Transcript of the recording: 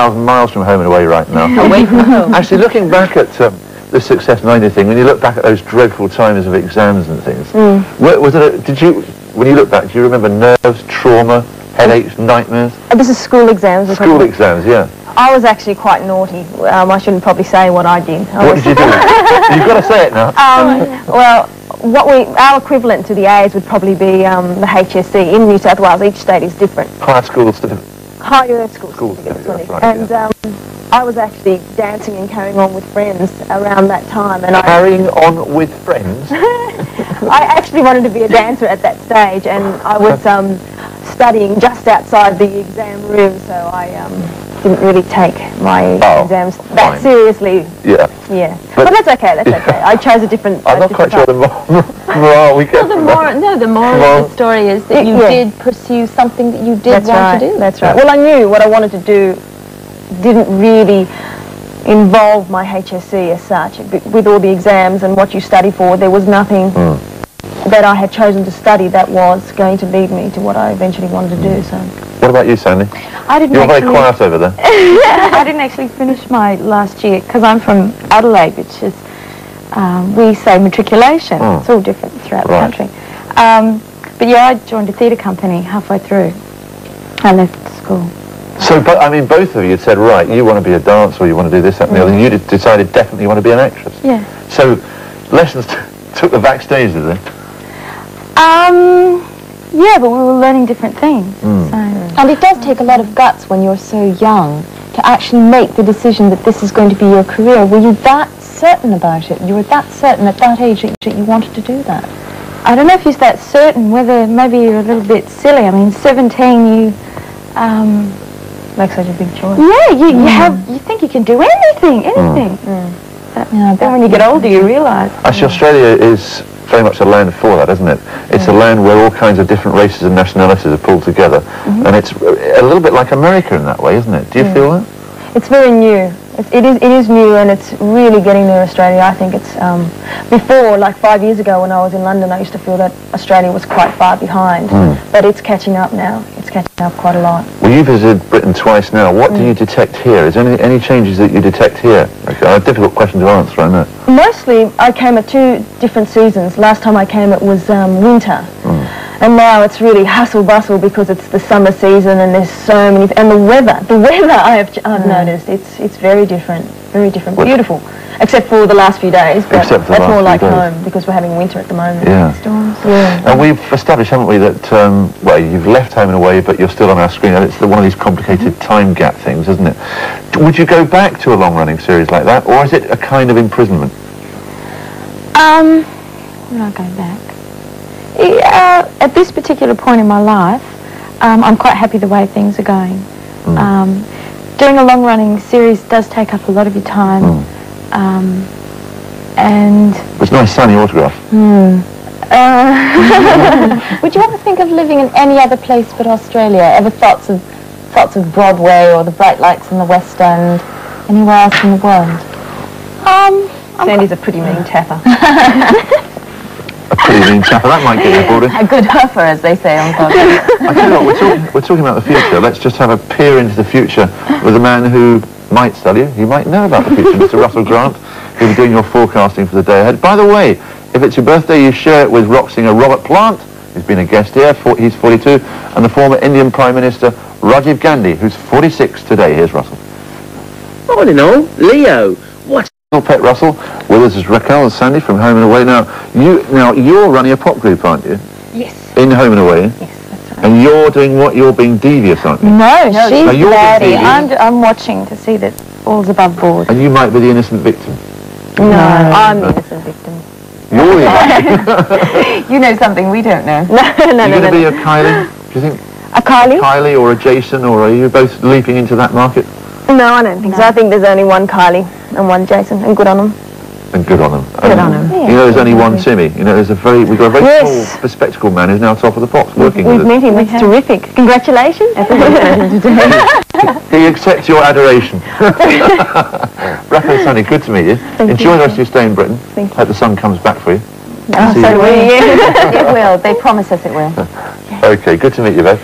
1,000 miles from home and away right now. Away from home. Actually, looking back at the Success 90 thing, when you look back at those dreadful times of exams and things, when you look back, do you remember nerves, trauma, headaches, nightmares? This is school exams. School exams, yeah. I was actually quite naughty. I shouldn't probably say what I did. What did you do? You've got to say it now. Well, our equivalent to the A's would probably be the HSC in New South Wales. Each state is different. Higher school certificate. Higher school certificate, that's right, and I was actually dancing and carrying on with friends around that time. And carrying on with friends? I actually wanted to be a dancer at that stage, and I was studying just outside the exam room, so I didn't really take my exams that seriously. Yeah. Yeah. But that's okay, that's okay. I chose a different... I'm not quite sure the moral we get from that. The moral of the story is that you did pursue something that you did want to do. That's right. Well, I knew what I wanted to do didn't really involve my HSC as such. With all the exams and what you study for, there was nothing that I had chosen to study that was going to lead me to what I eventually wanted to do. So. What about you, Sandie? You're very quiet over there. I didn't actually finish my last year because I'm from Adelaide, which is, we say matriculation. It's all different throughout the country. But yeah, I joined a theatre company halfway through. I left school. So, but I mean, both of you said, right, you want to be a dancer, or you want to do this, that, and the other, and you decided definitely you want to be an actress. Yeah. So, lessons took the backstage, did they? Yeah, but we were learning different things. So. And it does take a lot of guts when you're so young to actually make the decision that this is going to be your career. Were you that certain about it? You were that certain at that age that you wanted to do that? I don't know if you're that certain, whether maybe you're a little bit silly. I mean, 17, you... Make such a big choice. Yeah, you think you can do anything. Then when you get older, you realise. Actually, Australia is very much a land for that, isn't it? It's a land where all kinds of different races and nationalities are pulled together, and it's a little bit like America in that way, isn't it? Do you feel that? It's very new. It is new, and it's really getting there, Australia. I think it's, before, like 5 years ago when I was in London, I used to feel that Australia was quite far behind, but it's catching up now. It's catching up quite a lot. Well, you visited Britain twice now. What do you detect here? Is there any changes that you detect here? Okay, a difficult question to answer, I know. Mostly, I came at 2 different seasons. Last time I came, it was winter. And now it's really hustle bustle because it's the summer season and there's so many, and the weather I've noticed, it's very different, beautiful, except for the last few days, but that's more like home because we're having winter at the moment. Yeah. Storms. And we've established, haven't we, that, well, you've left home and away, but you're still on our screen, and it's one of these complicated time gap things, isn't it? Would you go back to a long-running series like that, or is it a kind of imprisonment? I'm not going back. At this particular point in my life, I'm quite happy the way things are going. Doing a long-running series does take up a lot of your time, and... It's a nice sunny autograph. Would you ever think of living in any other place but Australia? Ever thoughts of Broadway or the bright lights in the West End, anywhere else in the world? Sandie's a pretty mean tapper. A pretty mean tapper, that might get you bored. A good huffer, as they say on Broadway. I tell you what, we're talking about the future. Let's just have a peer into the future with a man who might study you. You might know about the future, Mr. Russell Grant, who'll be doing your forecasting for the day ahead. By the way, if it's your birthday, you share it with rock singer Robert Plant, who's been a guest here. He's 42, and the former Indian Prime Minister Rajiv Gandhi, who's 46 today. Here's Russell. All in all, Leo, what? Pet Russell, with us is Raquel and Sandie from Home and Away. Now you're running a pop group, aren't you? Yes. In Home and Away. Yes, that's right. And you're doing what? You're being devious, aren't you? No, she's you're daddy. I'm watching to see that all's above board. And you might be the innocent victim. No, I'm the innocent victim. You're the You know something we don't know. No. You're going to be a Kylie, do you think? A Kylie? Kylie or a Jason, or are you both leaping into that market? No, I don't think so. I think there's only one Kylie and one Jason, and good on them. And good on them. Good on them. You know, there's only one Timmy. You know, we've got a very tall, bespectacled man who's now top of the pops working with us. We've met him. It's terrific. Congratulations. He accepts your adoration. Raquel and Sandie, good to meet you. Enjoy the rest of your stay in Britain. Thank you. Hope the sun comes back for you. So do we. It will. They promise us it will. Okay, good to meet you both.